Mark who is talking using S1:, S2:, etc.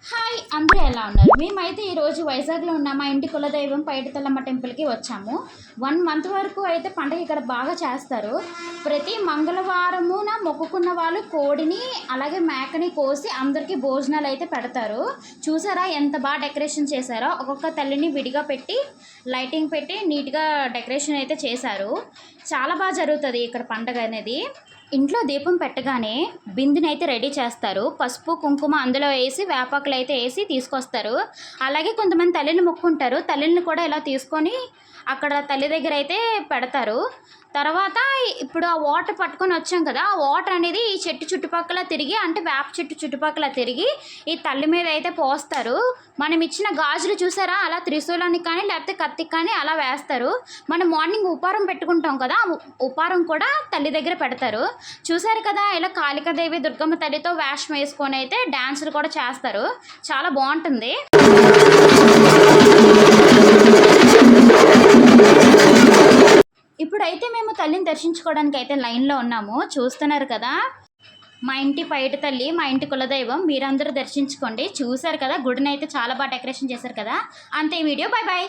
S1: Hi, అందరూ ఎలా ఉన్నారు? మేమైతే ఈరోజు వైజాగ్లో ఉన్న మా ఇంటి కులదైవం పైడితల్లమ్మ టెంపుల్కి వచ్చాము. 1 మంత్ వరకు అయితే పండగ ఇక్కడ బాగా చేస్తారు. ప్రతి మంగళవారమున మొక్కుకున్న వాళ్ళు కోడిని అలాగే మేకని కోసి అందరికీ భోజనాలు అయితే పెడతారు. చూసారా ఎంత బాగా డెకరేషన్ చేశారో? ఒక్కొక్క తల్లిని విడిగా పెట్టి లైటింగ్ పెట్టి నీట్గా డెకరేషన్ అయితే చేశారు. చాలా బాగా జరుగుతుంది ఇక్కడ పండగ అనేది. ఇంట్లో దీపం పెట్టగానే బిందెని అయితే రెడీ చేస్తారు. పసుపు కుంకుమ అందులో వేసి వేపాకులు అయితే వేసి తీసుకొస్తారు. అలాగే కొంతమంది తల్లిని మొక్కుంటారు. తల్లిని కూడా ఇలా తీసుకొని అక్కడ తల్లి దగ్గర అయితే పెడతారు. తర్వాత ఇప్పుడు ఆ వాటర్ పట్టుకొని వచ్చాం కదా, ఆ వాటర్ అనేది ఈ చెట్టు చుట్టుపక్కల తిరిగి, అంటే వేప చెట్టు చుట్టుపక్కల తిరిగి ఈ తల్లి మీద అయితే పోస్తారు. మనం ఇచ్చిన గాజులు చూసారా, అలా త్రిశూలానికి కానీ లేకపోతే కత్తికి కానీ అలా వేస్తారు. మనం మార్నింగ్ ఉపారం పెట్టుకుంటాం కదా, ఉపారం కూడా తల్లి దగ్గర పెడతారు. చూసారు కదా, ఇలా కాళికాదేవి దుర్గమ్మ తల్లితో వేషం వేసుకొని అయితే డ్యాన్సులు కూడా చేస్తారు. చాలా బాగుంటుంది. ఇప్పుడైతే మేము తల్లిని దర్శించుకోవడానికి అయితే లైన్లో ఉన్నాము. చూస్తున్నారు కదా, మా ఇంటి పైట తల్లి, మా ఇంటి కులదైవం. మీరందరూ దర్శించుకోండి. చూసారు కదా, గుడిని అయితే చాలా బాగా డెకరేషన్ చేశారు కదా. అంతే వీడియో. Bye bye.